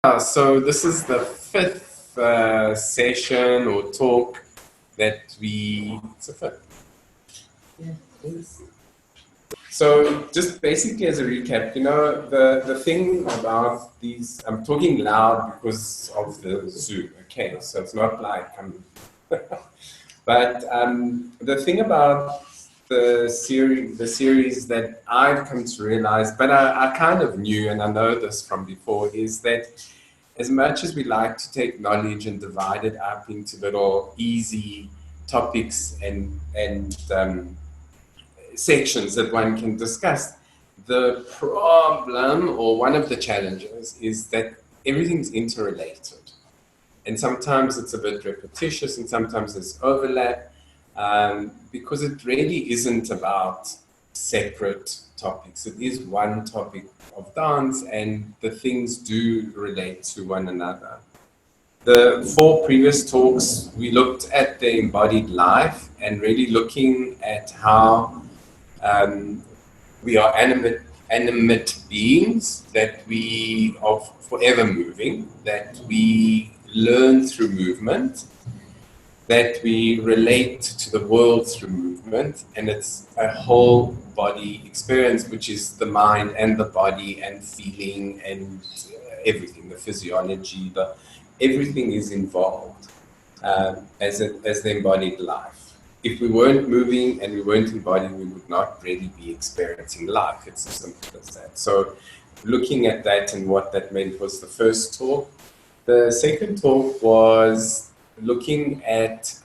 So this is the fifth session or talk that it's a fifth. Yeah, it is. So just basically as a recap, the thing about these, I'm talking loud because of the Zoom, okay? So it's not like I'm, but the thing about the series that I've come to realize, but I kind of knew, and I know this from before, is that as much as we like to take knowledge and divide it up into little easy topics and sections that one can discuss, the problem or one of the challenges is that everything's interrelated. And sometimes it's a bit repetitious and sometimes there's overlap because it really isn't about separate topics. It is one topic of dance and the things do relate to one another. The 4 previous talks, we looked at the embodied life and really looking at how we are animate beings, that we are forever moving, that we learn through movement, that we relate to the world through movement, and it's a whole body experience, which is the mind and the body and feeling and everything, the physiology, everything is involved as the embodied life. If we weren't moving and we weren't embodied, we would not really be experiencing life. It's as simple as that. So looking at that and what that meant was the first talk. The second talk was looking at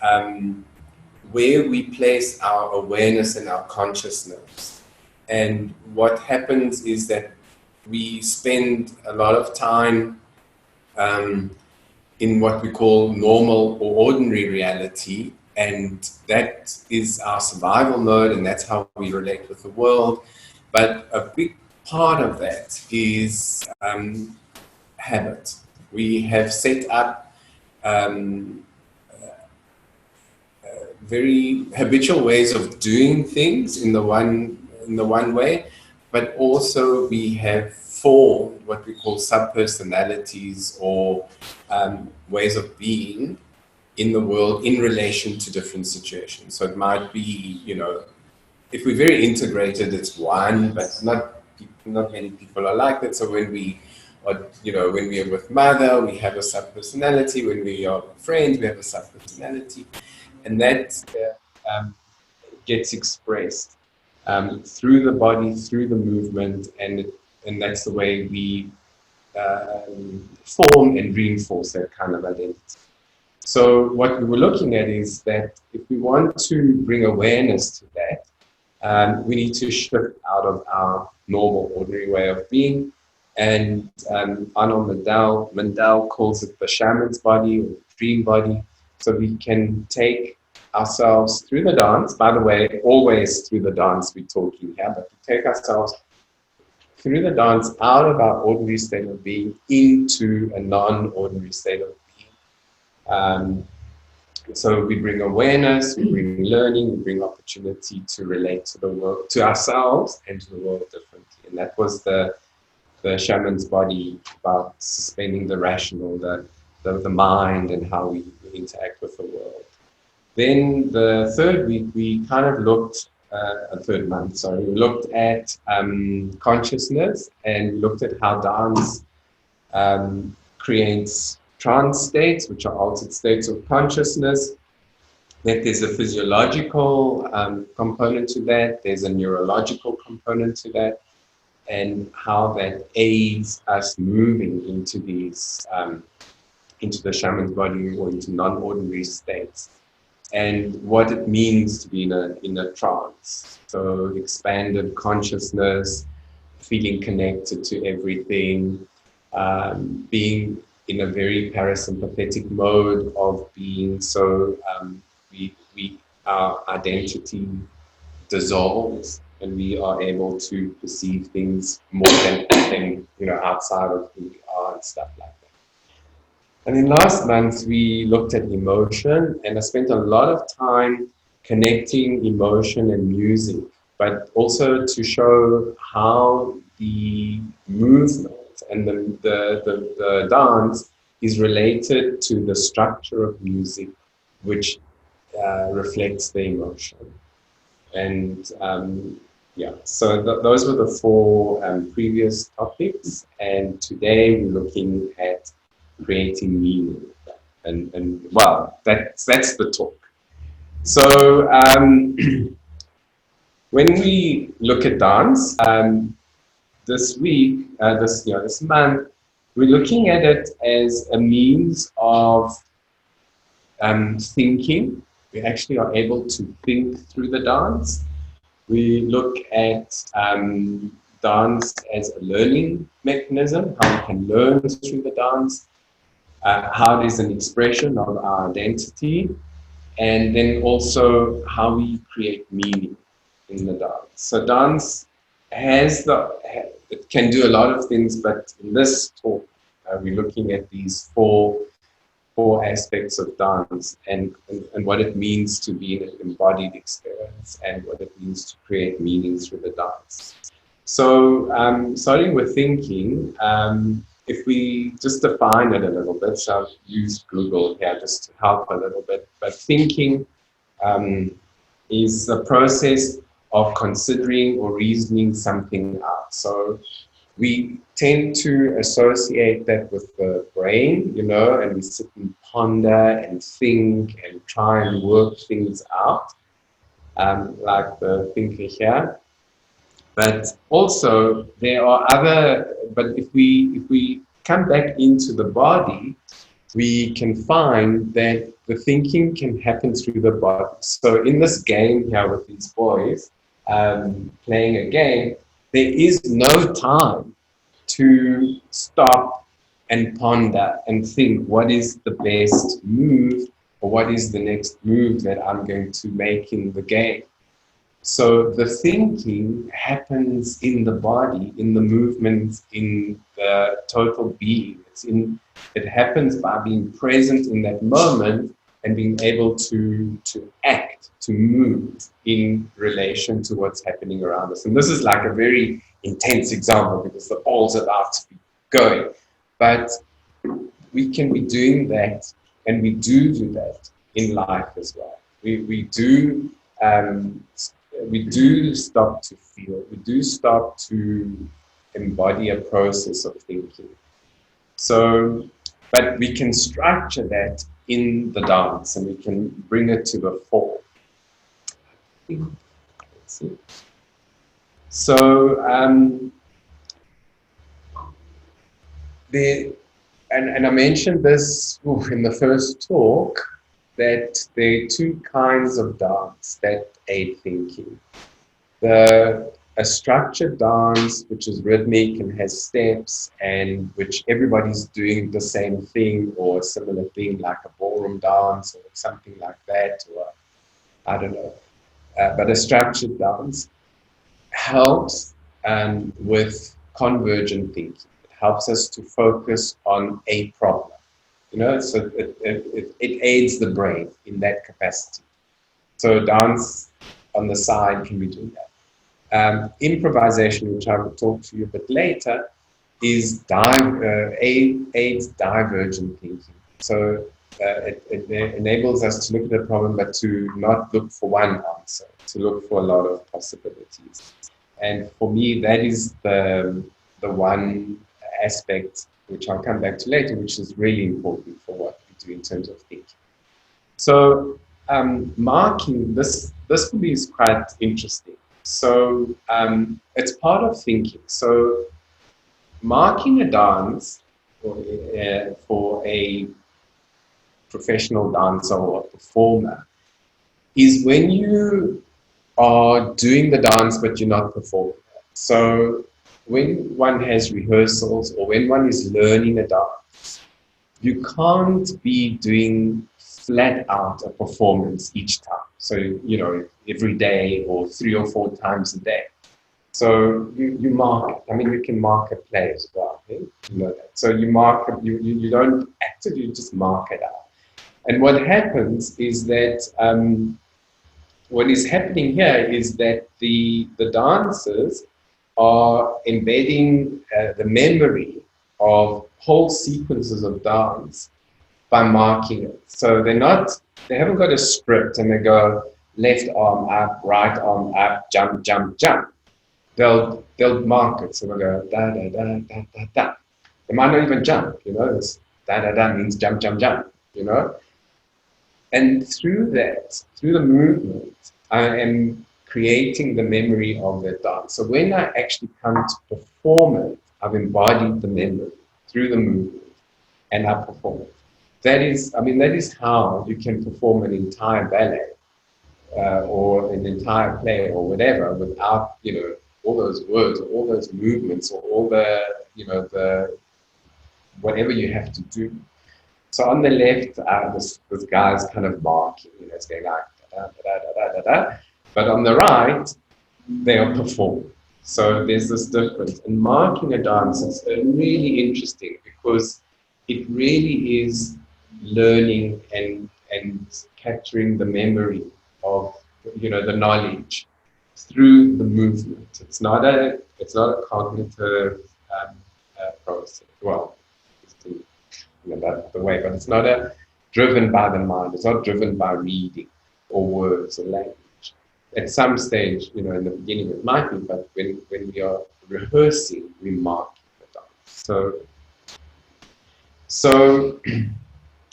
where we place our awareness and our consciousness. And what happens is that we spend a lot of time in what we call normal or ordinary reality, and that is our survival mode, and that's how we relate with the world. But a big part of that is habit. We have set up very habitual ways of doing things in the one way, but also we have formed what we call subpersonalities or ways of being in the world in relation to different situations. So it might be, if we're very integrated, it's one, but not many people are like that. So when we are, when we are with mother, we have a subpersonality. When we are friends, we have a subpersonality. And that gets expressed through the body, through the movement, and that's the way we form and reinforce that kind of identity. So what we were looking at is that if we want to bring awareness to that, we need to shift out of our normal, ordinary way of being. And Arnold Mandel calls it the shaman's body or dream body. So we can take ourselves through the dance. By the way, always through the dance we're talking here, but we take ourselves through the dance out of our ordinary state of being into a non-ordinary state of being. So we bring awareness, we bring learning, we bring opportunity to relate to the world, to ourselves and to the world differently. And that was the shaman's body, about suspending the rational, the mind, and how we interact with the world. Then the third week, we kind of looked, third month, sorry, we looked at consciousness and looked at how dance creates trance states, which are altered states of consciousness. That there's a physiological component to that, there's a neurological component to that, and how that aids us moving into these, into the shaman's body or into non-ordinary states, and what it means to be in a trance. So expanded consciousness, feeling connected to everything, being in a very parasympathetic mode of being. So our identity dissolves, and we are able to perceive things more than outside of who we are and stuff like that. And then last month we looked at emotion, and I spent a lot of time connecting emotion and music, but also to show how the movement and the dance is related to the structure of music, which reflects the emotion. And yeah, so those were the four previous topics, and today we're looking at creating meaning. And well, that's the talk. So when we look at dance, this week, this month, we're looking at it as a means of thinking. We actually are able to think through the dance. We look at dance as a learning mechanism, how we can learn through the dance, how it is an expression of our identity, and then also how we create meaning in the dance. So dance it can do a lot of things, but in this talk, we're looking at these four aspects of dance and what it means to be in an embodied experience and what it means to create meaning through the dance. So starting with thinking, if we just define it a little bit, so I've used Google here just to help a little bit, but thinking is the process of considering or reasoning something out. So we tend to associate that with the brain, and we sit and ponder and think and try and work things out, like the thinker here. But also there are but if we come back into the body, we can find that the thinking can happen through the body. So in this game here with these boys, playing a game, there is no time to stop and ponder and think what is the best move or what is the next move that I'm going to make in the game. So the thinking happens in the body, in the movement, in the total being. It happens by being present in that moment and being able to act, to move in relation to what's happening around us. And this is like a very intense example because the ball's about to be going. But we can be doing that, and we do that in life as well. We do stop to feel. We do stop to embody a process of thinking. So, but we can structure that in the dance, and we can bring it to the fore. Let's see. So, and I mentioned this in the first talk, that there are two kinds of dance that aid thinking. A structured dance, which is rhythmic and has steps, and which everybody's doing the same thing or a similar thing, like a ballroom dance or something like that, or I don't know. But a structured dance helps with convergent thinking. It helps us to focus on a problem. So it aids the brain in that capacity. So dance on the side can be doing that. Improvisation, which I will talk to you a bit later, aids divergent thinking. So it enables us to look at a problem, but to not look for one answer, to look for a lot of possibilities. And for me, that is the one aspect which I'll come back to later, which is really important for what we do in terms of thinking. So marking, this for me is quite interesting. So it's part of thinking. So marking a dance for a professional dancer or a performer is when you are doing the dance but you're not performing. So when one has rehearsals or when one is learning a dance, you can't be doing flat out a performance each time. So, every day or 3 or 4 times a day. So you mark it. I mean, you can mark a play as well. You know that. So you mark it, you don't act it, you just mark it out. And what happens is that what is happening here is that the dancers are embedding the memory of whole sequences of dance by marking it. So they haven't got a script and they go left arm up, right arm up, jump, jump, jump. They'll mark it. So they'll go da da da da da da. They might not even jump, this da da da means jump, jump, jump, And through that, through the movement, I am creating the memory of that dance. So when I actually come to perform it, I've embodied the memory through the movement and I perform it. That is how you can perform an entire ballet or an entire play or whatever without, all those words or all those movements or all the, the whatever you have to do. So on the left, this guy's kind of marking, it's going like da, da, da, da, da, da. But on the right, they are performing. So there's this difference. And marking a dance is really interesting because it really is learning and capturing the memory of, the knowledge through the movement. It's not a cognitive process. Well, that's the way, but it's not driven by the mind. It's not driven by reading or words or language. At some stage, in the beginning it might be, but when we are rehearsing, we mark the dance. So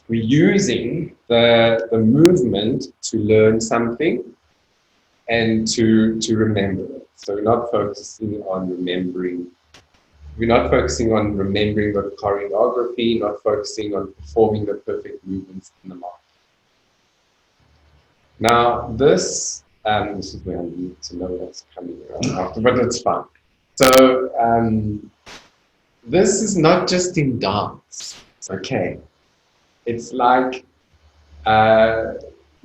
we're using the movement to learn something and to remember it. So we're not focusing on remembering. We're not focusing on remembering the choreography, not focusing on performing the perfect movements in the mind. Now, this is where I need to know what's coming around after, but it's fine. So, this is not just in dance, okay? It's like,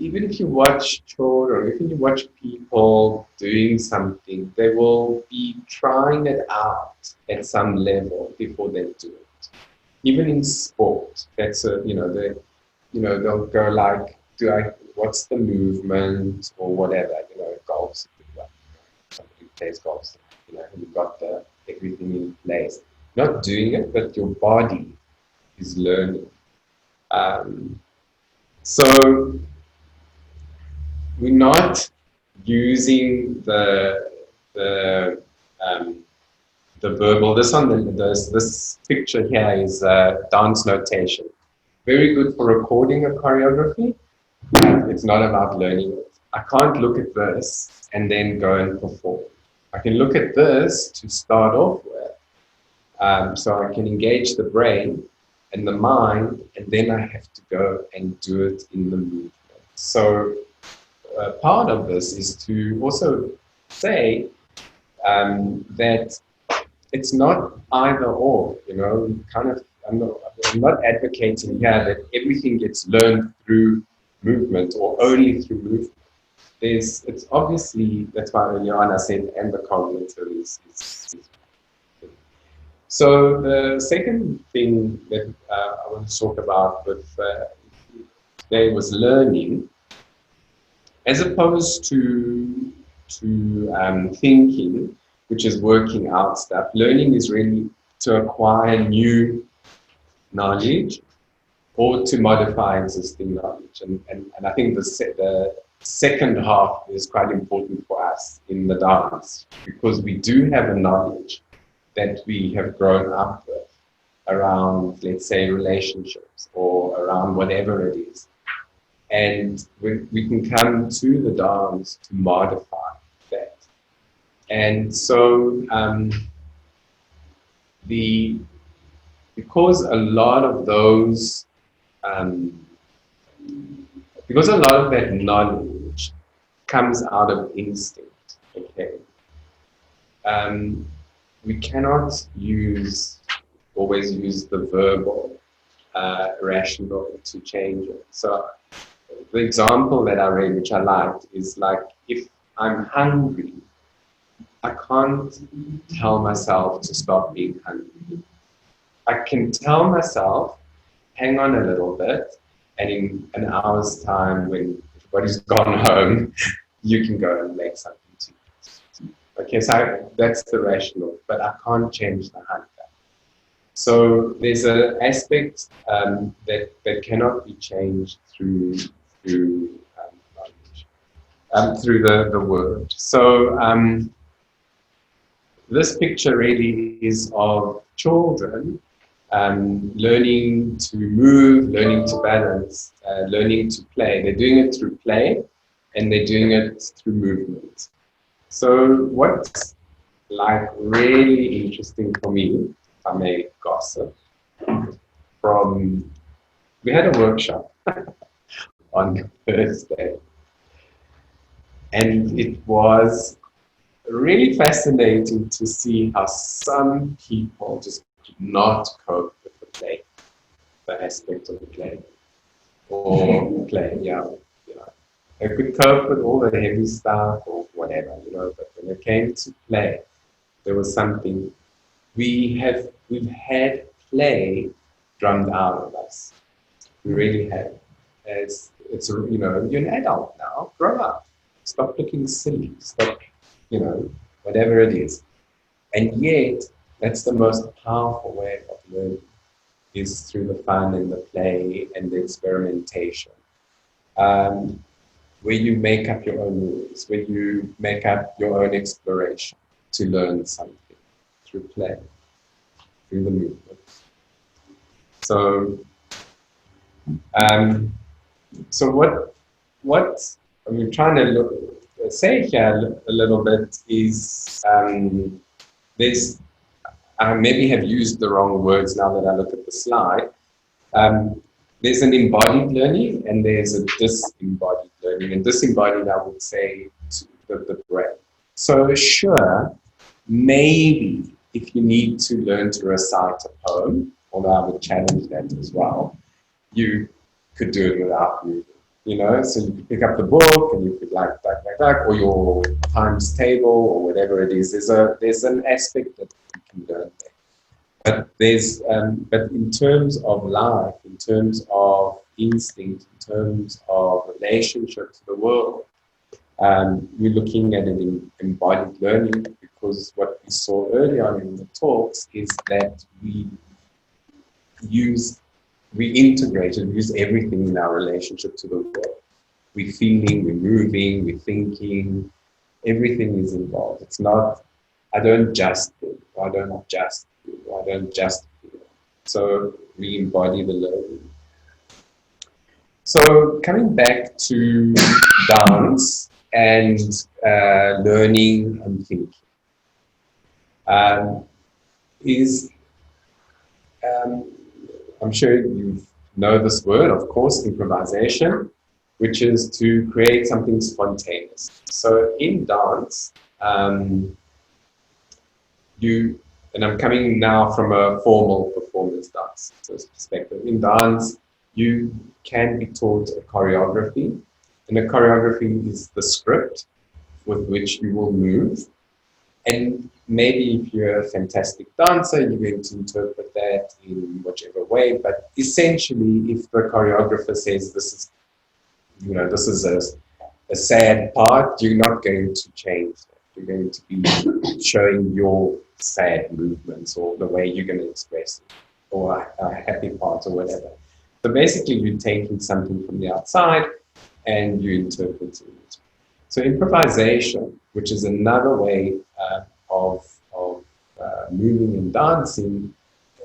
even if you watch children, or even you watch people doing something, they will be trying it out at some level before they do it. Even in sport, that's they'll go like, what's the movement or whatever, golf, somebody plays golf, you've got everything in place. Not doing it, but your body is learning. So we're not using the verbal. This picture here is dance notation. Very good for recording a choreography. It's not about learning it. I can't look at this and then go and perform. I can look at this to start off with, so I can engage the brain and the mind, and then I have to go and do it in the movement. So part of this is to also say that it's not either or, I'm not advocating here that everything gets learned through movement or only through movement. It's obviously, that's why earlier on I said, and the cognitive is. So the second thing that I want to talk about with today was learning, as opposed to thinking, which is working out stuff. Learning is really to acquire new knowledge or to modify existing knowledge. And I think the second half is quite important for us in the dance, because we do have a knowledge that we have grown up with around, let's say, relationships or around whatever it is. And we can come to the dance to modify that. And so because a lot of those, because a lot of that knowledge comes out of instinct, okay? We cannot always use the verbal, rational to change it. So the example that I read, which I liked, is like, if I'm hungry, I can't tell myself to stop being hungry. I can tell myself, hang on a little bit, and in an hour's time, when everybody's gone home, you can go and make something to eat. Okay, so that's the rational, but I can't change the hunger. So there's an aspect that cannot be changed through knowledge, through the word. So this picture really is of children learning to move, learning to balance, learning to play. They're doing it through play, and they're doing it through movement. So what's like really interesting for me, if I may gossip, we had a workshop on Thursday, and it was really fascinating to see how some people just could not cope with the play, the aspect of the play, or play, yeah. They could cope with all the heavy stuff or whatever, but when it came to play, there was something. We've had play drummed out of us. We really have. You're an adult now, grow up. Stop looking silly, stop, whatever it is. And yet, that's the most powerful way of learning, is through the fun and the play and the experimentation. Where you make up your own rules, where you make up your own exploration to learn something through play, through the movement. So, what I'm trying to say here a little bit is I maybe have used the wrong words now that I look at the slide. There's an embodied learning and there's a disembodied learning. And disembodied, I would say, the brain. So sure, maybe if you need to learn to recite a poem, although I would challenge that as well, you could do it without moving. So you could pick up the book and you could like, or your times table or whatever it is. There's an aspect that you can learn there. But in terms of life, in terms of instinct, in terms of relationship to the world, we're looking at an embodied learning, because what we saw earlier on in the talks is that we integrate and use everything in our relationship to the world. We're feeling, we're moving, we're thinking, everything is involved. It's not, I don't just think, or I don't just feel, or I don't just feel. So we embody the learning. So coming back to dance and learning and thinking I'm sure you know this word, of course, improvisation, which is to create something spontaneous. So in dance, and I'm coming now from a formal performance dance perspective. In dance, you can be taught a choreography, and the choreography is the script with which you will move. And maybe if you're a fantastic dancer, you're going to interpret that in whichever way. But essentially, if the choreographer says this is a sad part, you're not going to change that. You're going to be showing your sad movements or the way you're going to express it, or a happy part or whatever. So basically, you're taking something from the outside and you're interpreting it. So improvisation, which is another way of moving and dancing,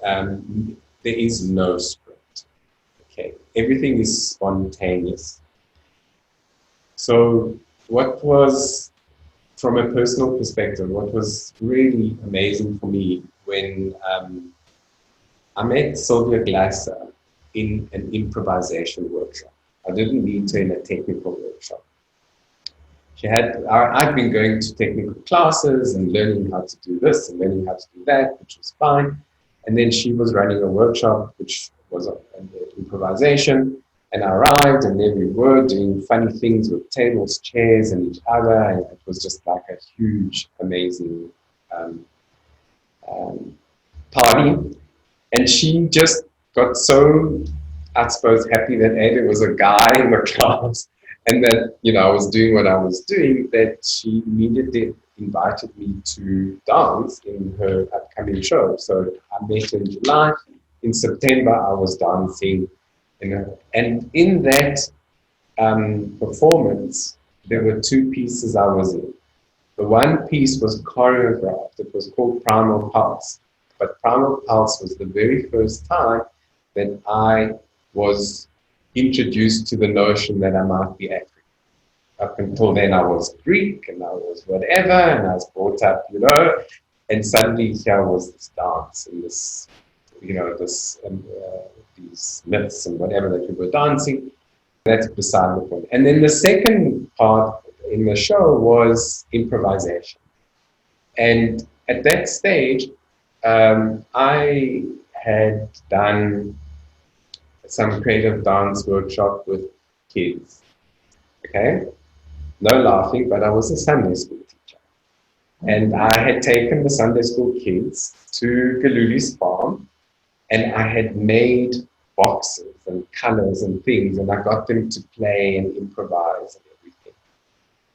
there is no script. Okay, everything is spontaneous. So what was, from a personal perspective, what was really amazing for me when I met Sylvia Glasser in an improvisation workshop. I didn't meet her in a technical workshop. I'd been going to technical classes and learning how to do this and learning how to do that, which was fine. And then she was running a workshop, which was an improvisation. And I arrived, and there we were doing funny things with tables, chairs, and each other. And it was just like a huge, amazing party. And she just got so, I suppose, happy that there was a guy in the class, and that I was doing what I was doing, that she immediately invited me to dance in her upcoming show. So I met her in July. In September, I was dancing in her. And in that performance, there were two pieces I was in. The one piece was choreographed. It was called Primal Pulse. But Primal Pulse was the very first time that I was introduced to the notion that I might be African. Up until then, I was Greek and I was whatever, and I was brought up, you know, and suddenly here was this dance and this, you know, this these myths and whatever that we were dancing. That's beside the point. And then the second part in the show was improvisation. And at that stage, I had done some creative dance workshop with kids. Okay? No laughing, but I was a Sunday school teacher. And I had taken the Sunday school kids to Galuli's farm, and I had made boxes and colors and things, and I got them to play and improvise and everything.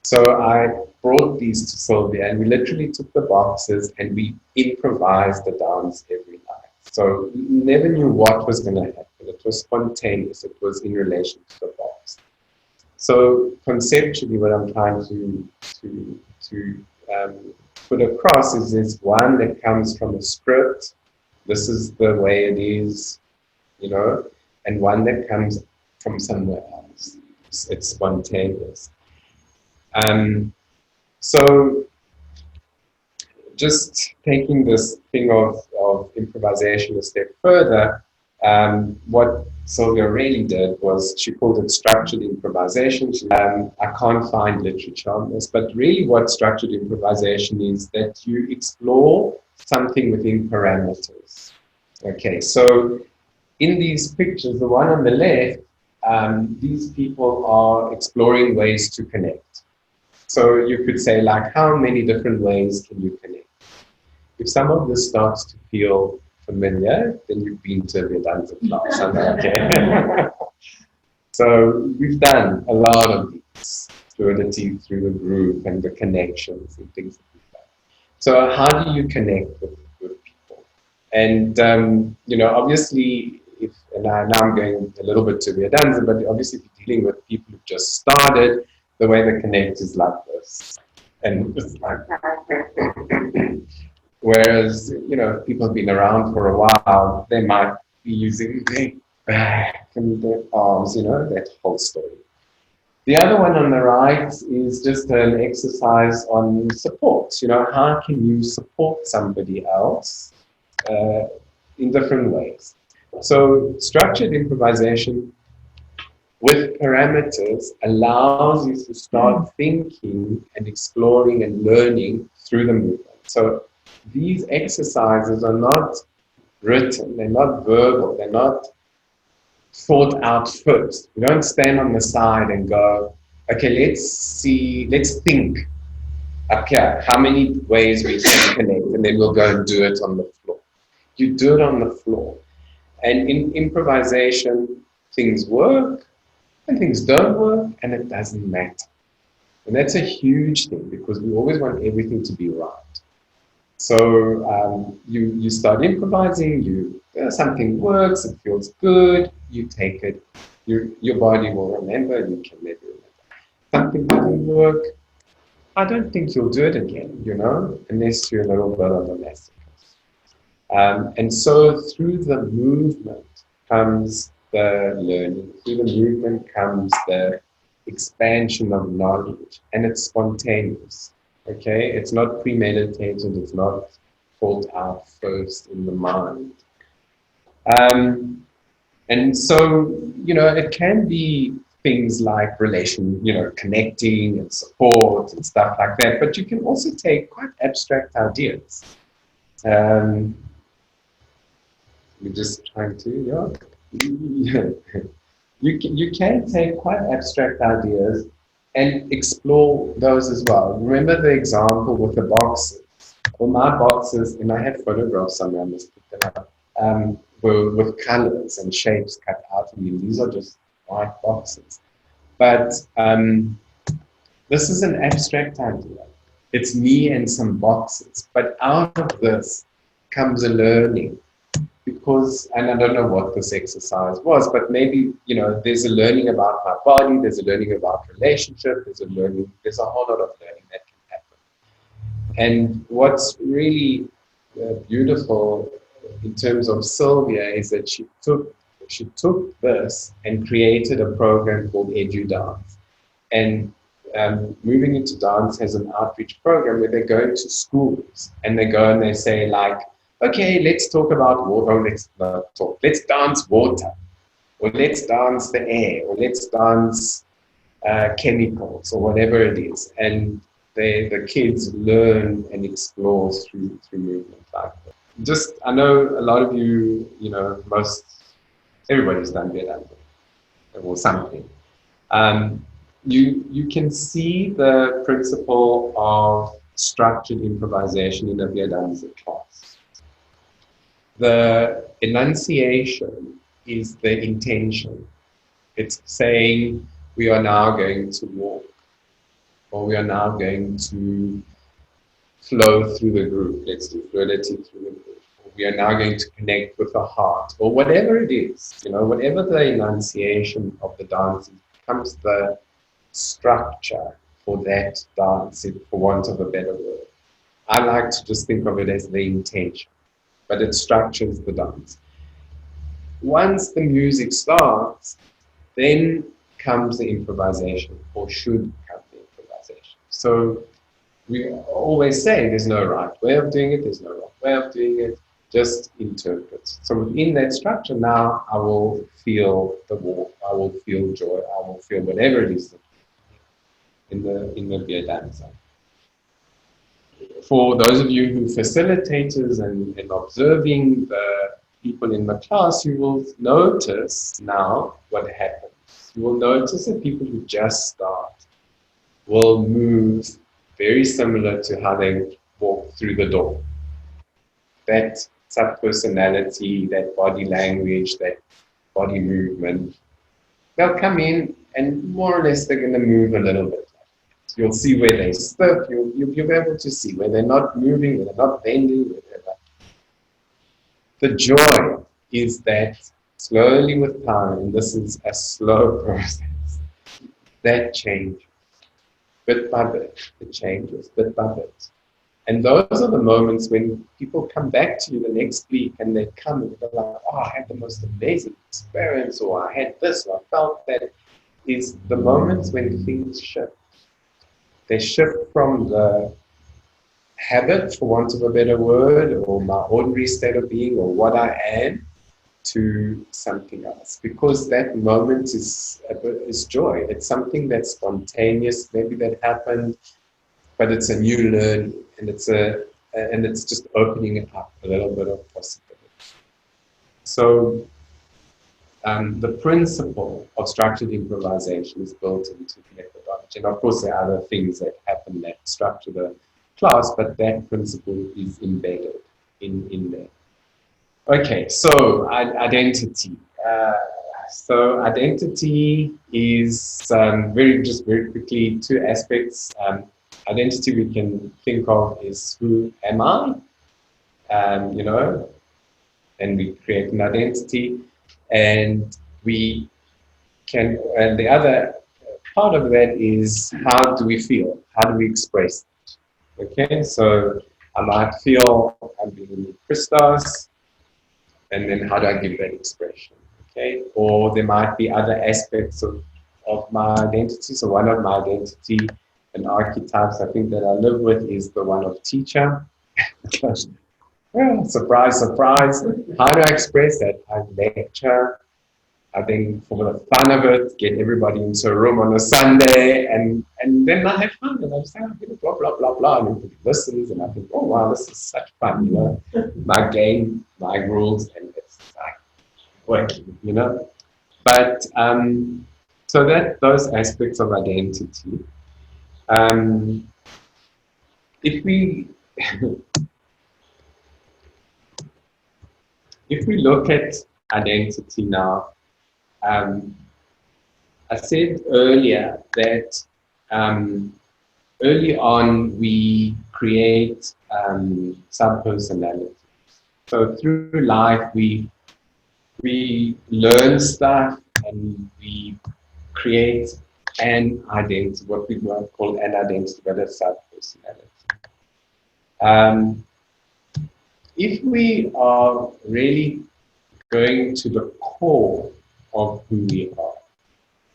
So I brought these to Sylvia, and we literally took the boxes and we improvised the dance every night. So we never knew what was going to happen. It was spontaneous. It was in relation to the box. So conceptually, what I'm trying to put across is this one that comes from a script. This is the way it is, you know, and one that comes from somewhere else. It's spontaneous. So just taking this thing of improvisation a step further, what Sylvia really did was she called it structured improvisation. I can't find literature on this, but really what structured improvisation is that you explore something within parameters. Okay, so in these pictures, the one on the left, these people are exploring ways to connect. So you could say, like, how many different ways can you connect? If some of this starts to feel familiar, then you've been to a Vedanza class. Okay. So we've done a lot of these, fluidity through the group and the connections and things like that. So how do you connect with people? And, you know, obviously, now I'm going a little bit to Vedanza, but obviously if you're dealing with people who've just started, the way they connect is like this. And it's like, whereas, you know, people have been around for a while, they might be using their back and their arms, you know, that whole story. The other one on the right is just an exercise on support. You know, how can you support somebody else in different ways? So structured improvisation with parameters allows you to start thinking and exploring and learning through the movement. So these exercises are not written, they're not verbal, they're not thought out first. You don't stand on the side and go, okay, let's think up here, how many ways we can connect, and then we'll go and do it on the floor. You do it on the floor. And in improvisation, things work and things don't work, and it doesn't matter. And that's a huge thing because we always want everything to be right. So you start improvising, something works, it feels good, you take it, your body will remember, you can never remember. Something doesn't work, I don't think you'll do it again, you know, unless you're a little bit of a masochist. And so through the movement comes the learning, through the movement comes the expansion of knowledge, and it's spontaneous. Okay, it's not premeditated, it's not thought out first in the mind. And so, you know, it can be things like connecting and support and stuff like that, but you can also take quite abstract ideas. We're just trying to, you can take quite abstract ideas and explore those as well. Remember the example with the boxes. Well, my boxes, and I had photographs somewhere, I must put them up, were with colors and shapes cut out. I mean, these are just white boxes. But this is an abstract idea. It's me and some boxes. But out of this comes a learning. Because, and I don't know what this exercise was, but maybe, you know, there's a learning about my body, there's a learning about relationship, there's a whole lot of learning that can happen. And what's really beautiful in terms of Sylvia is that she took this and created a program called EduDance. And Moving Into Dance has an outreach program where they go into schools and they go and they say like, okay, let's talk about water, or let's dance water, or let's dance the air, or let's dance chemicals, or whatever it is. And the kids learn and explore through movement like that. Just, I know a lot of you, you know, everybody's done better or something. You can see the principle of structured improvisation in a Vedanta class. The enunciation is the intention. It's saying we are now going to walk, or we are now going to flow through the group. Let's do fluidity through the group. Or we are now going to connect with the heart, or whatever it is. You know, whatever the enunciation of the dance becomes the structure for that dance, for want of a better word. I like to just think of it as the intention, but it structures the dance. Once the music starts, then comes the improvisation, or should come the improvisation. So we always say there's no right way of doing it, there's no wrong way of doing it, just interpret. So within that structure now, I will feel the walk, I will feel joy, I will feel whatever it is in the beer dancer. For those of you who facilitators and observing the people in the class, you will notice now what happens. You will notice that people who just start will move very similar to how they walk through the door. That sub-personality, that body language, that body movement, they'll come in and more or less they're going to move a little bit. You'll see where they stiff, you'll be able to see where they're not moving, where they're not bending, where they're not. The joy is that slowly with time, and this is a slow process, that changes. Bit by bit, it changes, bit by bit. And those are the moments when people come back to you the next week and they come and they're like, oh, I had the most amazing experience, or I had this, or I felt that, is the moments when things shift. They shift from the habit, for want of a better word, or my ordinary state of being, or what I am, to something else. Because that moment is joy. It's something that's spontaneous, maybe that happened, but it's a new learning, and it's just opening it up a little bit of possibility. So the principle of structured improvisation is built into the methodology. And of course, there are other things that happen that structure the class, but that principle is embedded in there. Okay, so identity. So identity is very quickly two aspects. Identity we can think of is who am I, you know, and we create an identity. And we can, and the other part of that is how do we feel? How do we express it? Okay, so I might feel I'm being Christos, and then how do I give that expression? Okay, or there might be other aspects of my identity. So one of my identity and archetypes I think that I live with is the one of teacher. Well, surprise, surprise. How do I express that? I lecture. I think for the fun of it, get everybody into a room on a Sunday, and then I have fun. And I'm saying, blah, blah, blah, blah. And everybody listens, and I think, oh, wow, this is such fun, you know. My game, my rules, and it's like working, you know. But so those aspects of identity. If we if we look at identity now, I said earlier that early on we create sub-personalities. So through life we learn stuff and we create an identity, what we might call an identity, but a sub-personality. If we are really going to the core of who we are,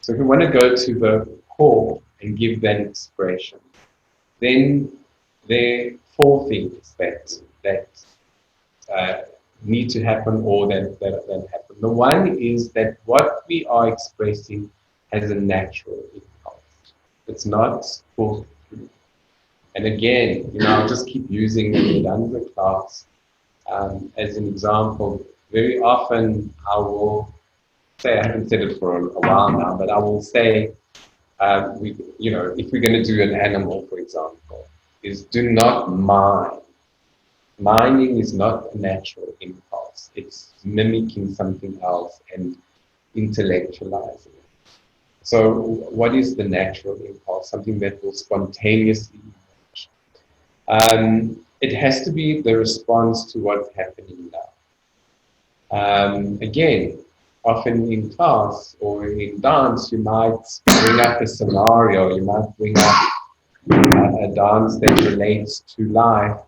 so if we want to go to the core and give that expression, then there are four things that need to happen or that happen. The one is that what we are expressing has a natural impulse. It's not forced through. And again, I'll just keep using the Danza class as an example. Very often I will say, I haven't said it for a while now, but I will say, if we're going to do an animal, for example, is do not mine. Mining is not a natural impulse. It's mimicking something else and intellectualizing it. So what is the natural impulse? Something that will spontaneously emerge. It has to be the response to what's happening now. Again, often in class or in dance, you might bring up a scenario, you might bring up a dance that relates to life.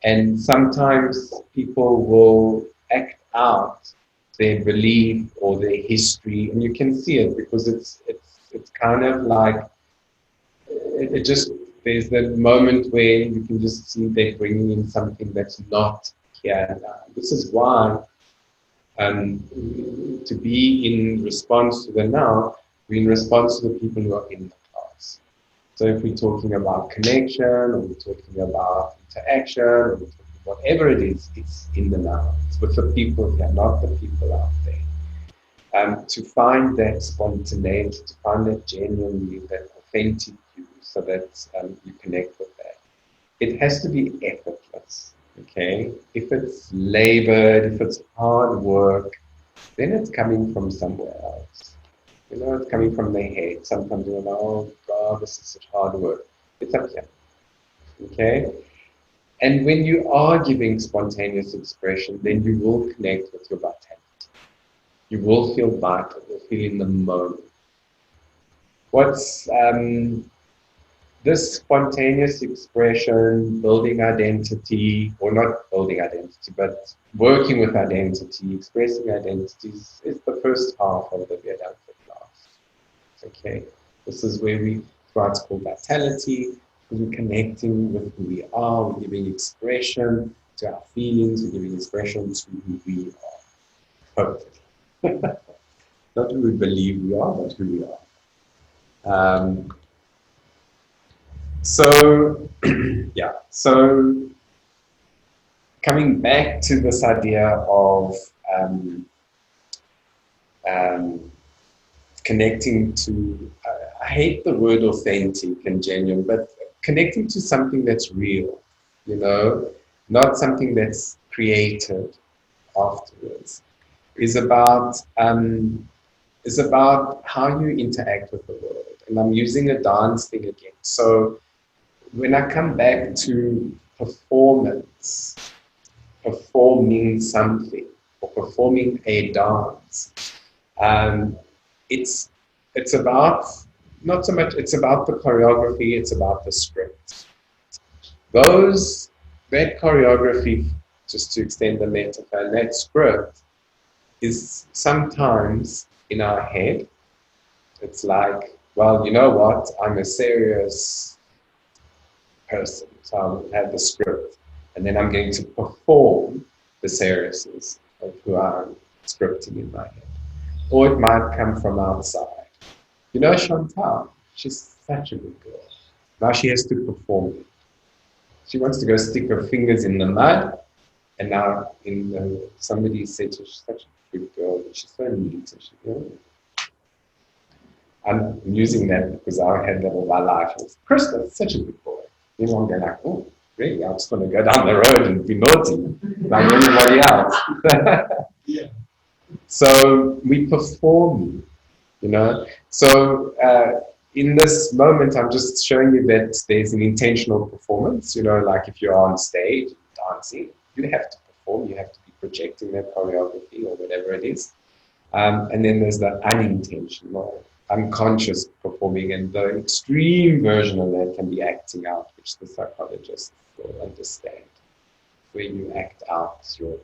And sometimes people will act out their belief or their history, and you can see it because it's kind of like it just, there's that moment where you can just see they're bringing in something that's not here now. This is why to be in response to the now, we're in response to the people who are in the class. So if we're talking about connection, or we're talking about interaction, or we're talking whatever it is, it's in the now. It's with the people here, not the people out there. To find that spontaneity, to find that genuinely, that authentic you, so that you connect with that. It has to be effortless, okay? If it's labored, if it's hard work, then it's coming from somewhere else. It's coming from their head. Sometimes you're like, oh God, this is such hard work. It's up here, okay? And when you are giving spontaneous expression, then you will connect with your vitality. You will feel vital, you'll feel in the moment. What's this spontaneous expression, building identity, or not building identity, but working with identity, expressing identities, is the first half of the Vedanta class. Okay, this is where it's called vitality. We're connecting with who we are, we're giving expression to our feelings, we're giving expression to who we are. Hopefully. Not who we believe we are, but who we are. So, yeah, so coming back to this idea of connecting to, I hate the word authentic and genuine, but connecting to something that's real, not something that's created afterwards, is about how you interact with the world. And I'm using a dance thing again. So when I come back to performance, performing something, or performing a dance, it's about, not so much, it's about the choreography, it's about the script. That choreography, just to extend the metaphor, that script is sometimes in our head. It's like, well, you know what, I'm a serious person, so I'll have the script, and then I'm going to perform the seriousness of who I'm scripting in my head. Or it might come from outside. Chantal, she's such a good girl. Now she has to perform it. She wants to go stick her fingers in the mud, and now somebody said she's such a good girl, she's so neat. And I'm using that because I had that all my life. Christos, such a good boy. I'm going like, oh, really? I'm just going to go down the road and be naughty like everybody else. Yeah. So we perform, So in this moment, I'm just showing you that there's an intentional performance. Like if you're on stage dancing, you have to perform, you have to be projecting that choreography or whatever it is. And then there's the unintentional, unconscious performing, and the extreme version of that can be acting out, which the psychologists will understand, where you act out your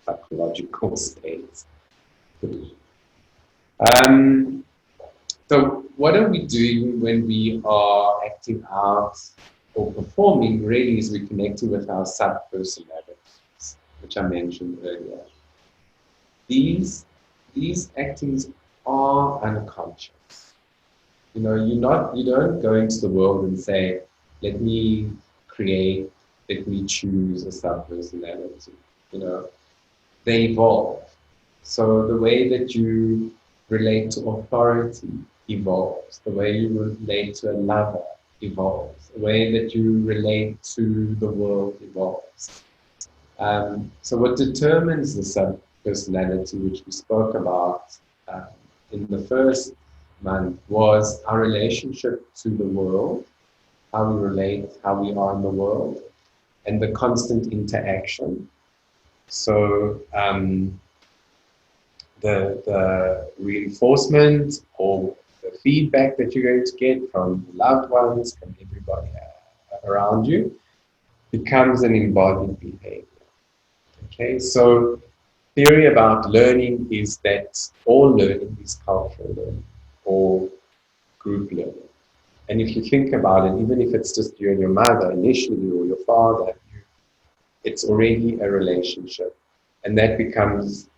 psychological states. So what are we doing when we are acting out or performing? Really is we're connecting with our sub-personalities, which I mentioned earlier. These actings are unconscious. You don't go into the world and say, let me create, let me choose a sub-personality. They evolve. So the way that you relate to authority evolves. The way you relate to a lover evolves. The way that you relate to the world evolves. So what determines the sub-personality, which we spoke about in the first month, was our relationship to the world, how we relate, how we are in the world, and the constant interaction. So the reinforcement or the feedback that you're going to get from loved ones, from everybody around you, becomes an embodied behavior. Okay, so theory about learning is that all learning is cultural learning or group learning. And if you think about it, even if it's just you and your mother initially or your father, it's already a relationship. And that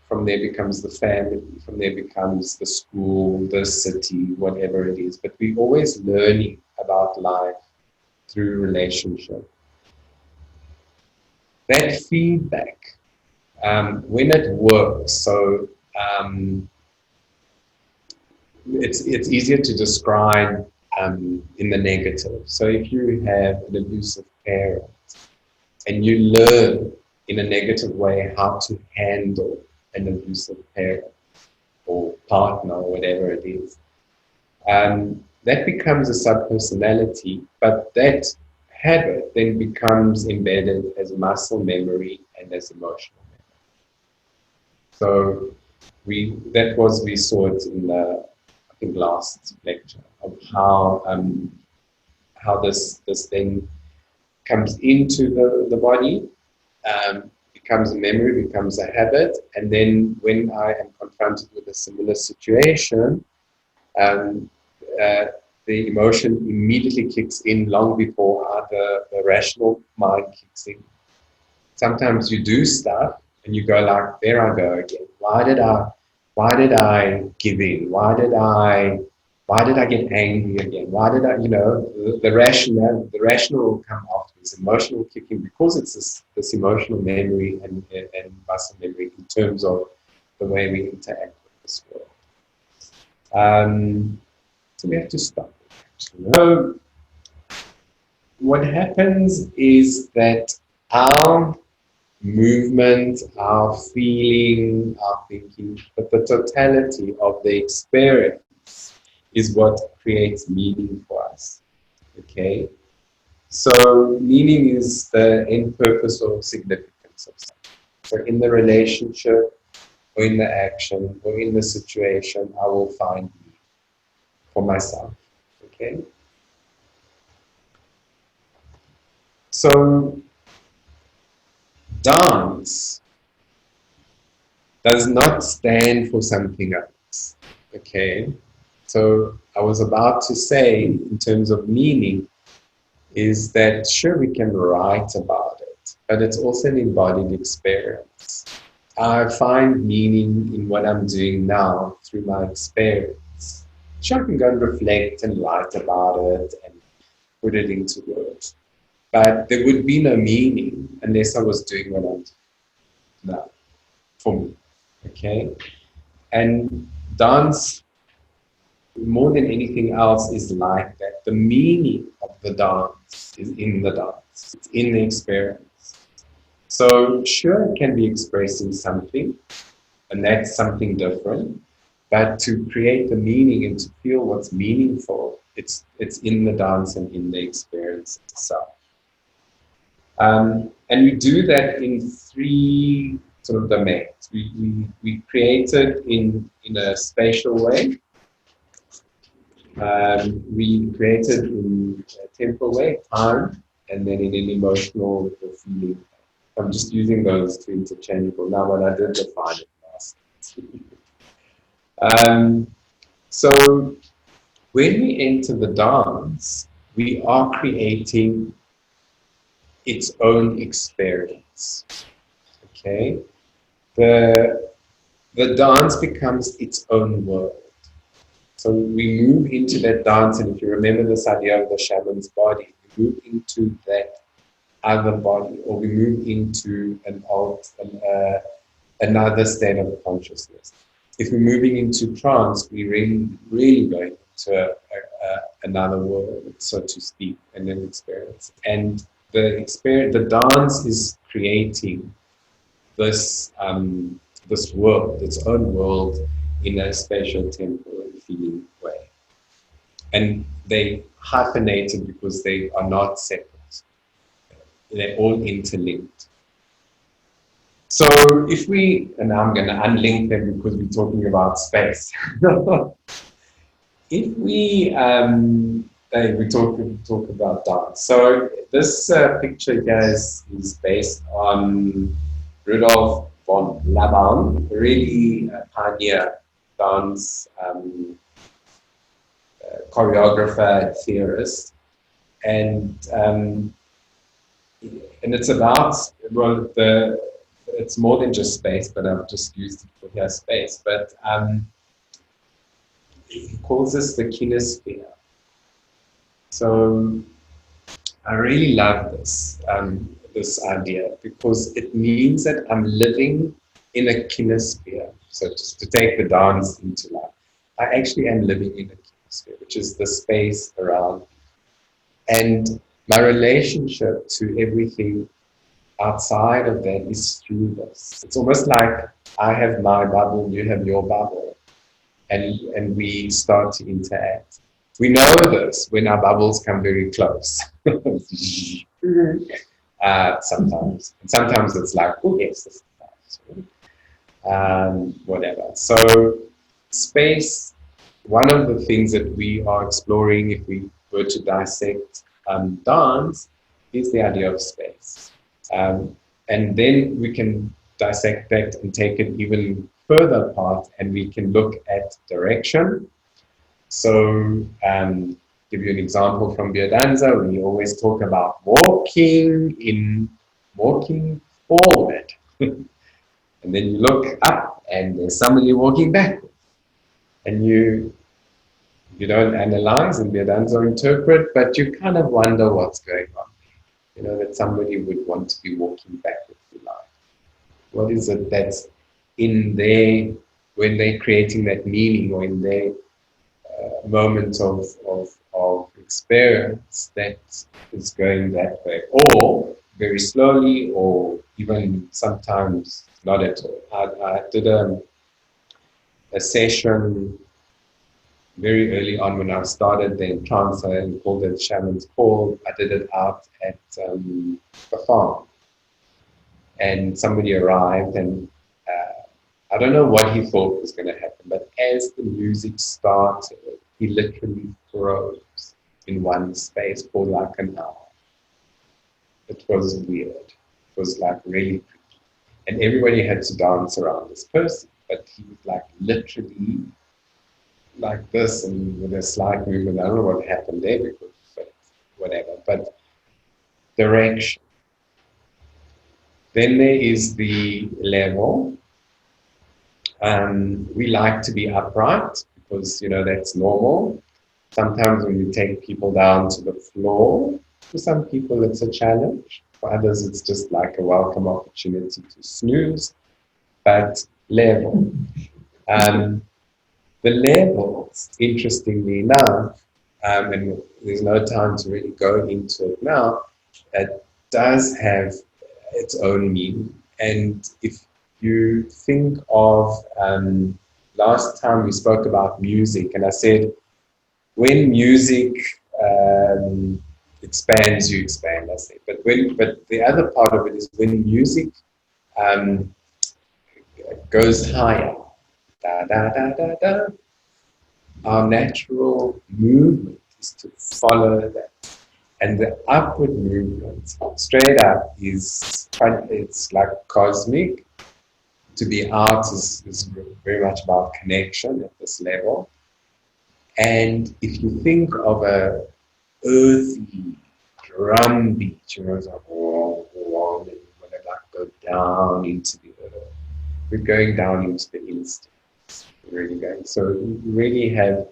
from there becomes the family, from there becomes the school, the city, whatever it is. But we're always learning about life through relationship. That feedback, when it works, so it's easier to describe in the negative. So if you have an abusive parent and you learn in a negative way how to handle an abusive parent or partner or whatever it is, that becomes a sub-personality, but that habit then becomes embedded as muscle memory and as emotional memory. So we saw it in the, I think, last lecture of how this thing comes into the body, becomes a memory, becomes a habit, and then when I am confronted with a similar situation, the emotion immediately kicks in long before the rational mind kicks in. Sometimes you do stuff and you go like, there I go again. Why did I give in? Why did I get angry again? Why did I, the rational will come afterwards, emotional kicking, because it's this emotional memory and muscle memory in terms of the way we interact with this world. So we have to stop. So what happens is that our movement, our feeling, our thinking, but the totality of the experience is what creates meaning for us. Okay? So meaning is the end purpose or significance of something. So in the relationship, or in the action, or in the situation, I will find meaning for myself. Okay? So dance does not stand for something else. Okay? So I was about to say, in terms of meaning, is that sure, we can write about it, but it's also an embodied experience. I find meaning in what I'm doing now through my experience. Sure, I can go and reflect and write about it and put it into words. But there would be no meaning unless I was doing what I'm doing now, for me. Okay? And dance, more than anything else, is like that. The meaning of the dance is in the dance. It's in the experience. So sure, it can be expressing something, and that's something different, But to create the meaning and to feel what's meaningful, it's in the dance and in the experience itself. And we do that in three sort of domains. We create it in a spatial way. We create it in a temporal way, time, and then in an emotional or feeling. I'm just using those two interchangeable now, when I did define it last. So when we enter the dance, we are creating its own experience. Okay, the dance becomes its own world. So we move into that dance, and if you remember this idea of the shaman's body, we move into that other body, or we move into another state of consciousness. If we're moving into trance, we really go into another world, so to speak, and then experience. And the dance is creating this this world, its own world, in a spatial, temporal, feeling way. And they hyphenated because they are not separate. They're all interlinked. So if we, and now I'm going to unlink them because we're talking about space. If we talk about dance. So this picture, guys, is based on Rudolf von Laban, really pioneer dance choreographer, theorist, and it's about, well, it's more than just space, but I've just used it for here, space. But he calls this the kinesphere. So I really love this this idea, because it means that I'm living in a kinesphere. So just to take the dance into life, I actually am living in a kinesphere, which is the space around me. And my relationship to everything outside of that is through this. It's almost like I have my bubble, you have your bubble, and we start to interact. We know this when our bubbles come very close. Sometimes. And sometimes it's like, oh yes, this is nice. Whatever. So space, one of the things that we are exploring, if we were to dissect dance, is the idea of space. And then we can dissect that and take it even further apart, and we can look at direction. So give you an example from biodanza. We always talk about walking forward. And then you look up and there's somebody walking backwards. And you don't analyze and biodanza interpret, but you kind of wonder what's going on. You know, that somebody would want to be walking backwards in life. What is it that's in there when they're creating that meaning, or in their moment of experience that is going that way, or very slowly, or even sometimes not at all. I did a session very early on when I started the trance, and called it Shaman's Call. I did it out at a farm, and somebody arrived, and I don't know what he thought was going to happen, but as the music started, he literally froze in one space for like an hour. It was weird. It was like really freaky. And everybody had to dance around this person, but he was like literally like this, and with a slight movement. I don't know what happened there, because, but whatever. But direction. Then there is the level. We like to be upright, because, you know, that's normal. Sometimes when you take people down to the floor, for some people it's a challenge. For others, it's just like a welcome opportunity to snooze. But level. The levels, interestingly enough, and there's no time to really go into it now, it does have its own meaning. And if you think of last time we spoke about music, and I said, when music expands, you expand, I say. But the other part of it is when music um, goes higher, da da da da da, our natural movement is to follow that. And the upward movement, straight up, it's like cosmic. To be out is very much about connection at this level. And if you think of a earthy drum beat, it's like whoa, whoa, and you want to like go down into the earth. We're going down into the instant. Really going. So we really have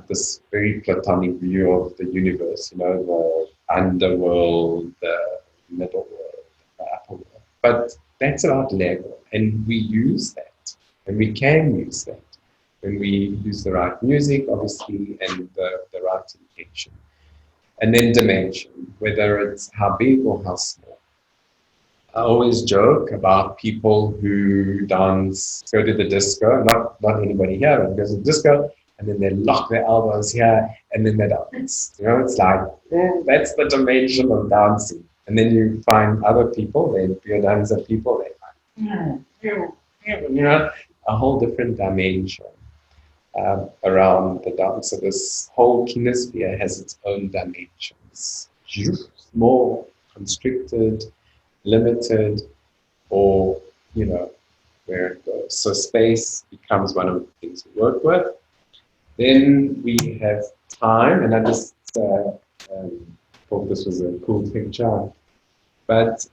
this very platonic view of the universe, the underworld, the middle world, the upper world. But that's about level, and we use that, and we can use that when we use the right music, obviously, and the right intention. And then dimension, whether it's how big or how small. I always joke about people who go to the disco, not anybody here, but goes to the disco, and then they lock their elbows here, and then they dance. It's like, that's the dimension of dancing. And then you find other people, they're pure dancer people, they're like, a whole different dimension around the dance. So this whole kinesphere has its own dimensions. More constricted, limited, or where it goes. So space becomes one of the things we work with. Then we have time, and I just thought this was a cool picture. But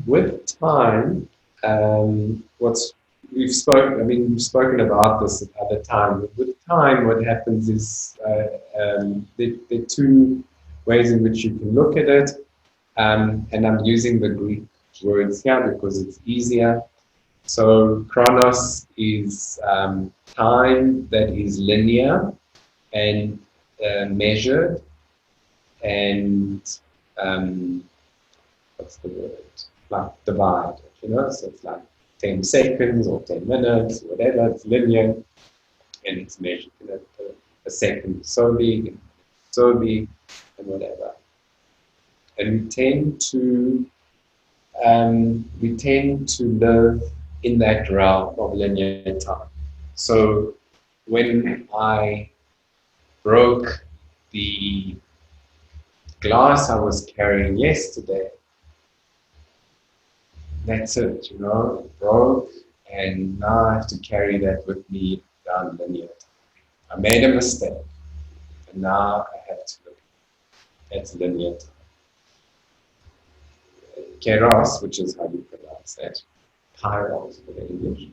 with time, we've spoken about this at other times. With time, what happens is there are two ways in which you can look at it. And I'm using the Greek words here because it's easier. So chronos is time that is linear and measured, and what's the word? Like divided, So it's like 10 seconds or 10 minutes, whatever. It's linear and it's measured. A second is so big, and whatever. And we tend to live in that realm of linear time. So when I broke the glass I was carrying yesterday, that's it, it broke, and now I have to carry that with me down linear time. I made a mistake, and now I have to look at linear time. Keros, which is how you pronounce that, Kairos for the English,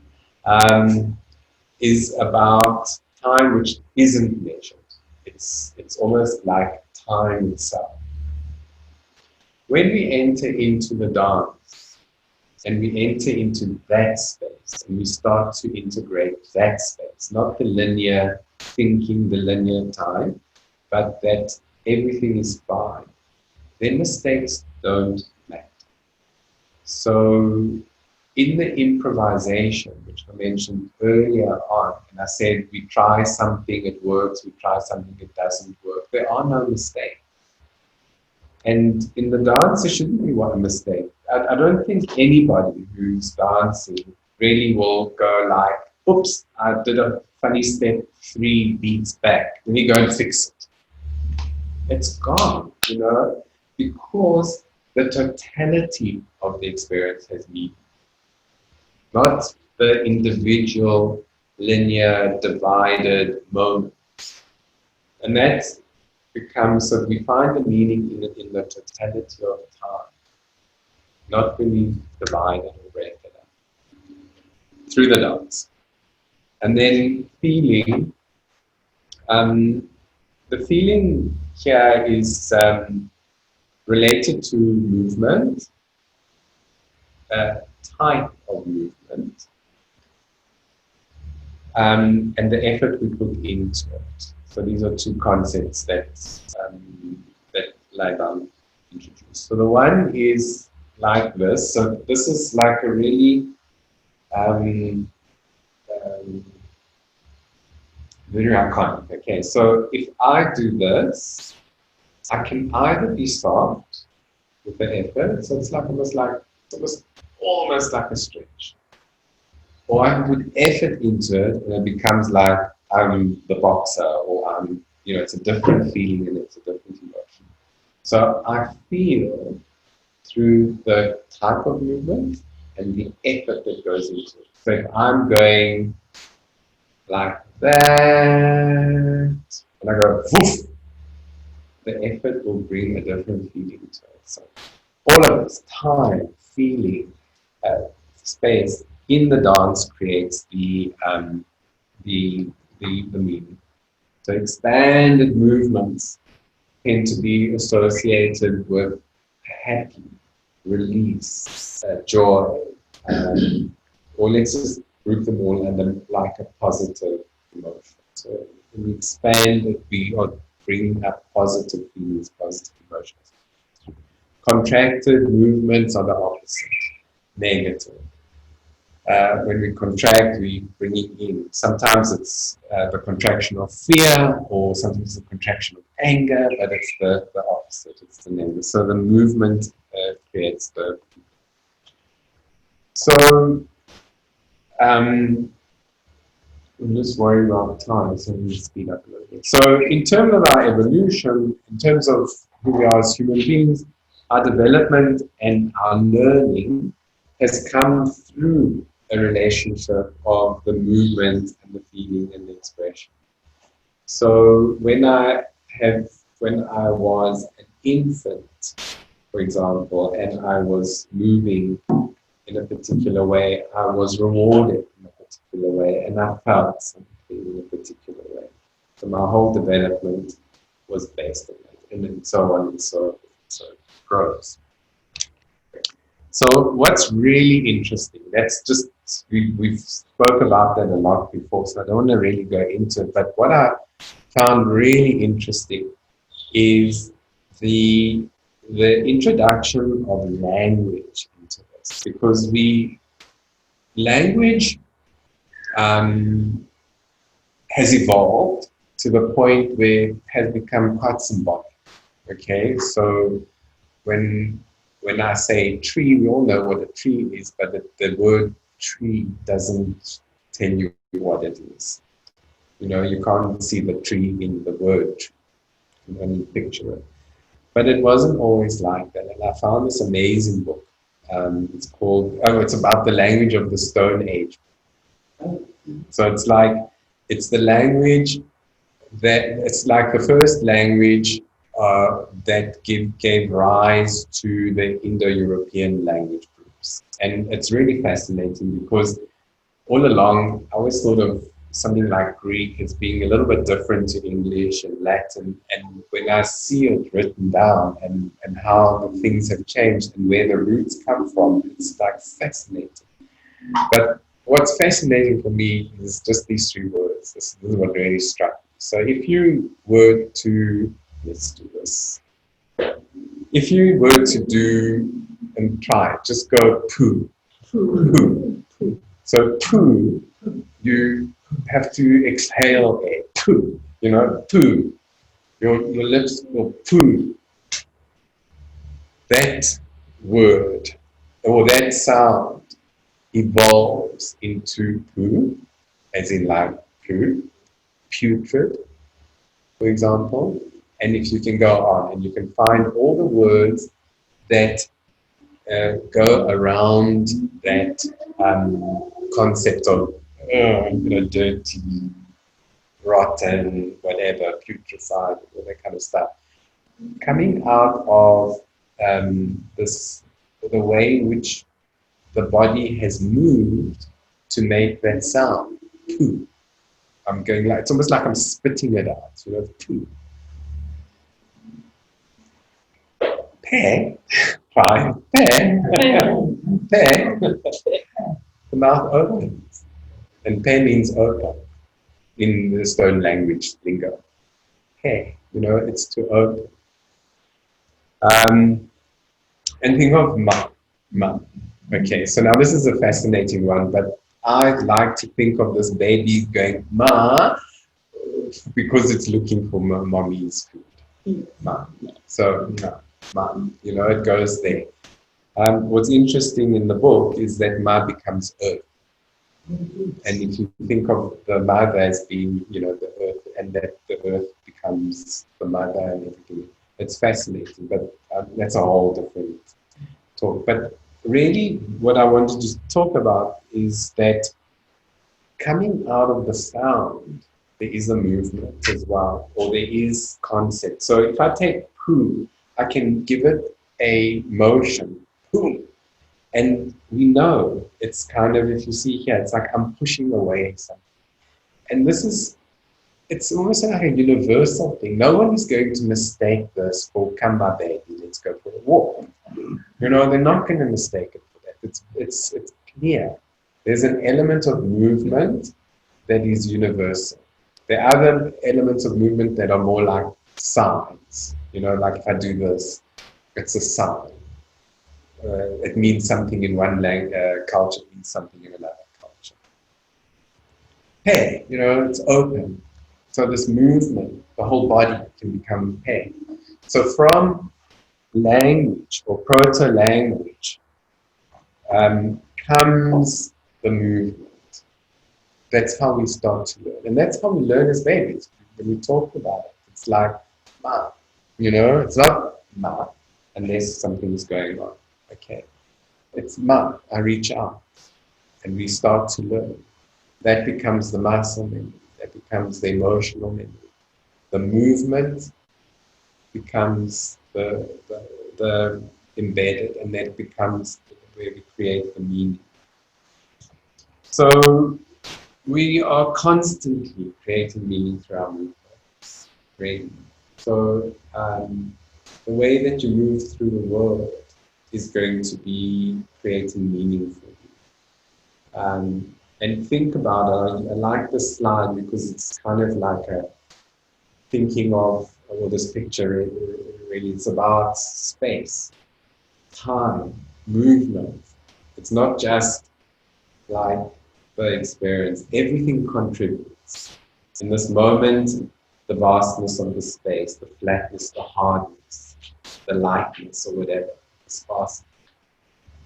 is about time which isn't measured. It's almost like time itself. When we enter into the dance, and we enter into that space, and we start to integrate that space, not the linear thinking, the linear time, but that everything is fine, then mistakes don't matter. So in the improvisation, which I mentioned earlier on, and I said we try something, it works, we try something, it doesn't work, there are no mistakes. And in the dance, there shouldn't be one mistake. I don't think anybody who's dancing really will go like, oops, I did a funny step 3 beats back. Let me go and fix it. It's gone, because the totality of the experience has meaning, not the individual, linear, divided moments. And that becomes, so we find the meaning in the totality of time, not when we divide it or break it up through the dance. And then feeling, the feeling here is related to movement, type of movement, and the effort we put into it. So these are two concepts that Leiban introduced. So the one is like this. So this is like a really um, very iconic. Okay, so if I do this, I can either be soft with the effort, so it's like almost like a stretch, or I can put effort into it, and it becomes like I'm the boxer, or I'm, it's a different feeling and it's a different emotion. So I feel through the type of movement and the effort that goes into it. So if I'm going like that, and I go woof, the effort will bring a different feeling to it. So all of this time, feeling, space in the dance creates the meaning. So expanded movements tend to be associated with happy, release, joy, or let's just group them all under like a positive emotion. So when we expand it, we are bringing up positive feelings, positive emotions. Contracted movements are the opposite, negative. When we contract, we bring it in. Sometimes it's the contraction of fear, or sometimes it's the contraction of anger, but it's the opposite, it's the negative. So the movement creates the. So I'm just worried about time, so let me speed up a little bit. So in terms of our evolution, in terms of who we are as human beings, our development and our learning has come through a relationship of the movement and the feeling and the expression. So when I was an infant, for example, and I was moving in a particular way, I was rewarded in a particular way, and I felt something in a particular way. So my whole development was based on that, and then so on and so it grows. So what's really interesting, that's just, we've spoke about that a lot before, so I don't want to really go into it, but what I found really interesting is the introduction of language into this, because language has evolved to the point where it has become quite symbolic. Okay, so when I say tree, we all know what a tree is, but the word tree doesn't tell you what it is. You can't see the tree in the word tree. You can only picture it. But it wasn't always like that. And I found this amazing book. It's about the language of the Stone Age. So it's the language it's like the first language that gave rise to the Indo-European language groups. And it's really fascinating because all along, I always thought of something like Greek as being a little bit different to English and Latin. And when I see it written down and how the things have changed and where the roots come from, it's like fascinating. But what's fascinating for me is just these three words. This is what really struck me. So if you were to, let's do this. If you were to do, and try, just go poo, poo, poo. So poo, you have to exhale a poo, poo. Your lips will poo. That word, or that sound, evolves into poo, as in like poo, putrid, for example. And if you can go on and you can find all the words that go around that concept of dirty, rotten, whatever, putrefied, all that kind of stuff, coming out of the way in which the body has moved to make that sound, poo. I'm going like, it's almost like I'm spitting it out, poo. Pe, fine, pe, the mouth opens. And pe means open in the Stone language lingo. Pe, it's to open. And think of ma. Okay, so now this is a fascinating one, but I like to think of this baby going, ma, because it's looking for mommy's food. Ma. So, ma, you know, it goes there. What's interesting in the book is that ma becomes earth. And if you think of the mother as being, you know, the earth, and that the earth becomes the mother and everything, it's fascinating. But that's a whole different talk. But really, what I wanted to talk about is that coming out of the sound, there is a movement as well, or there is concept. So if I take poo, I can give it a motion, boom. And we know it's kind of, if you see here, it's like I'm pushing away something. And this is, it's almost like a universal thing. No one is going to mistake this for come my baby, let's go for a walk. You know, they're not going to mistake it for that. It's clear. There's an element of movement that is universal. There are other elements of movement that are more like signs. You know, like if I do this, it's a sign. It means something in one culture, it means something in another culture. Hey, you know, it's open. So this movement, the whole body can become hey. So from language or proto-language comes the movement. That's how we start to learn. And that's how we learn as babies. When we talk about it, it's like, ma, you know, it's not ma, unless something's going on. Okay. It's ma, I reach out. And we start to learn. That becomes the muscle memory. That becomes the emotional memory. The movement becomes the embedded, and that becomes where we create the meaning. So we are constantly creating meaning through our movements. Really. So the way that you move through the world is going to be creating meaning for you. And think about it. I like this slide because it's kind of like a thinking of, well, this picture really, it's about space, time, movement. It's not just like the experience. Everything contributes. In this moment, the vastness of the space, the flatness, the hardness, the lightness, or whatever, the sparse,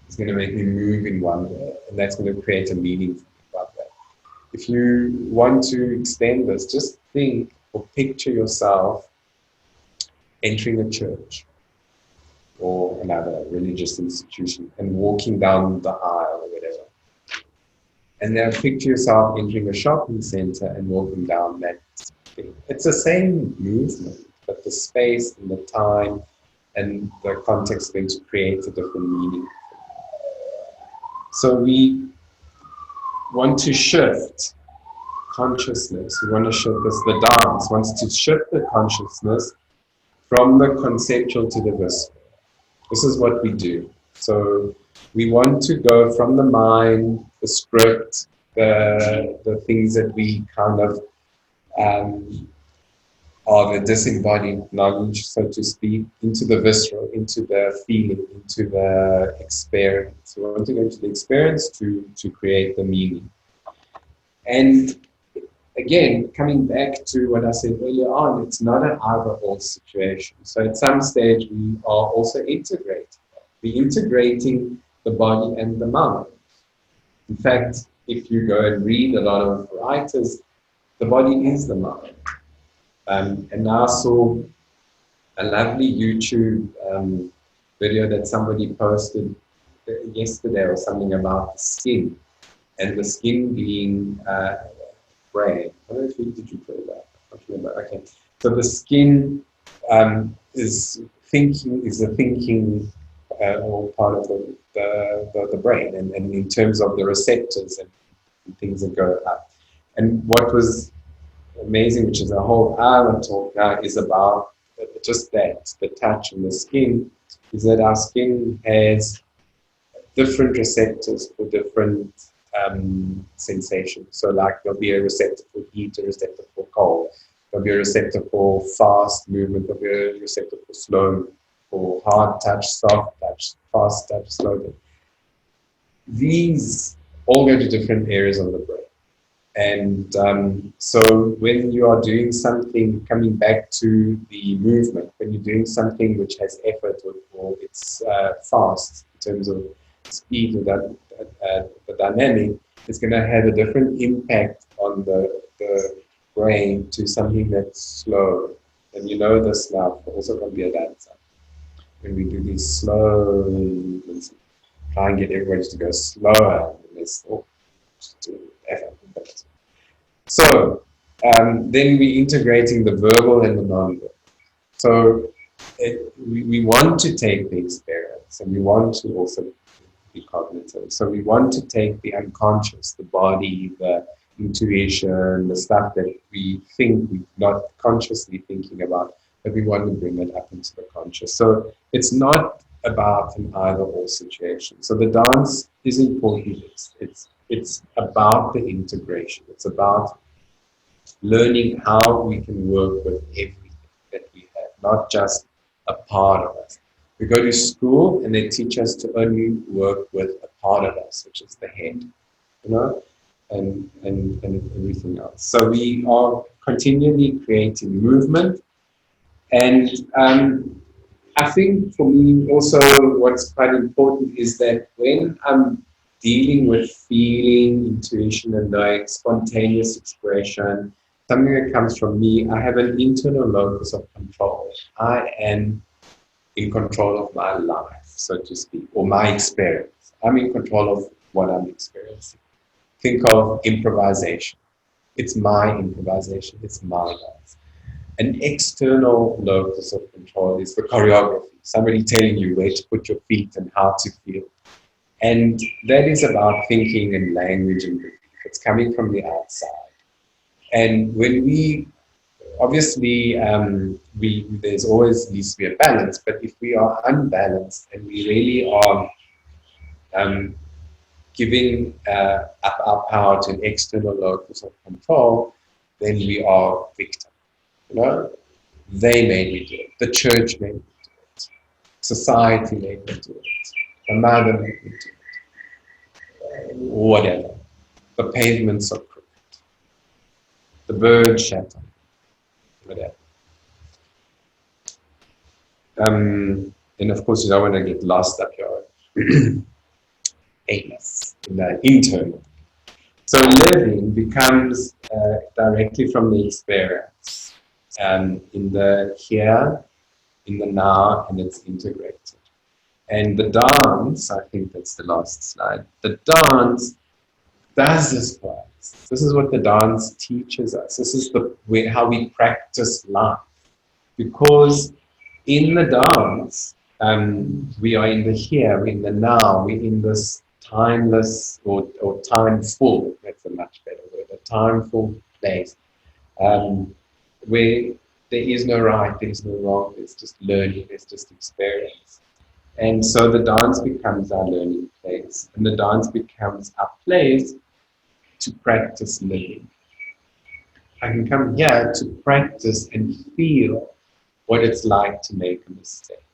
is going to make me move in one way, and that's going to create a meaning about that. If you want to extend this, just think or picture yourself entering a church or another religious institution and walking down the aisle or whatever. And then picture yourself entering a shopping center and walking down that thing. It's the same movement, but the space and the time and the context are going to create a different meaning. So we want to shift consciousness. We want to shift this. The dance wants to shift the consciousness from the conceptual to the visceral. This is what we do. So we want to go from the mind, the script, the things that we kind of are the disembodied knowledge, so to speak, into the visceral, into the feeling, into the experience. We want to go into the experience to create the meaning. And again, coming back to what I said earlier on, it's not an either-or situation. So at some stage, we are also integrating. We're integrating the body and the mind. In fact, if you go and read a lot of writers, the body is the mind. And now I saw a lovely YouTube video that somebody posted yesterday or something about the skin, and the skin being brain. I don't know if did you put that? I can't remember. Okay, so the skin is the thinking or part of the brain, and in terms of the receptors and things that go up. And what was amazing, which is a whole hour talk now, is about just that, the touch and the skin, is that our skin has different receptors for different sensations. So like there'll be a receptor for heat, a receptor for cold, there'll be a receptor for fast movement, there'll be a receptor for slow, for hard touch, soft touch, fast touch, slow touch. These all go to different areas of the brain. And so when you are doing something, coming back to the movement, when you're doing something which has effort or it's fast in terms of speed or the dynamic, it's going to have a different impact on the brain to something that's slow. And you know this now, also from the dancer. When we do these slow movements, try and get everybody to go slower. And there's, just do effort. So then we're integrating the verbal and the non-verbal. So we want to take the experience and we want to also be cognitive. So we want to take the unconscious, the body, the intuition, the stuff that we think we're not consciously thinking about, but we want to bring it up into the conscious. So it's not about an either-or situation. So the dance is important. It's about the integration. It's about learning how we can work with everything that we have, not just a part of us. We go to school and they teach us to only work with a part of us, which is the head, you know, and everything else. So we are continually creating movement. And I think for me also what's quite important is that when I'm dealing with feeling, intuition, and like spontaneous expression, something that comes from me, I have an internal locus of control. I am in control of my life, so to speak, or my experience. I'm in control of what I'm experiencing. Think of improvisation. It's my improvisation, it's my dance. An external locus of control is the choreography, somebody telling you where to put your feet and how to feel. And that is about thinking and language and belief. It's coming from the outside. And when we, obviously, there's always needs to be a balance, but if we are unbalanced and we really are giving up our power to an external locus of control, then we are victim. You know, they made me do it. The church made me do it. Society made me do it. The mother made me do it. Whatever. The pavements are crooked. The bird shat on me. Whatever. And of course, you don't want to get lost up your anus in the internal. So living becomes directly from the experience, in the here, in the now, and it's integrated. And the dance, I think that's the last slide, the dance does this for us. This is what the dance teaches us. This is the way how we practice life. Because in the dance, we are in the here, we're in the now, we're in this timeless or timeful, that's a much better word, a timeful place, where there is no right, there is no wrong, there's just learning, there's just experience. And so the dance becomes our learning place, and the dance becomes our place to practice living. I can come here to practice and feel what it's like to make a mistake,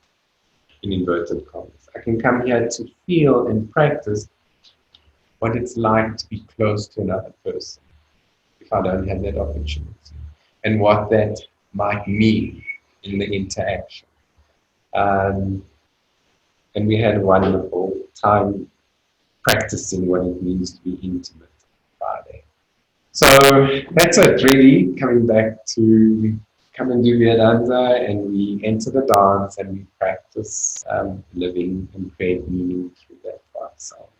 in inverted commas. I can come here to feel and practice what it's like to be close to another person if I don't have that opportunity, and what that might mean in the interaction. And we had a wonderful time practicing what it means to be intimate on Friday. So that's it, really. Coming back to, we come and do Vedanta and we enter the dance and we practice living and create meaning through that for ourselves.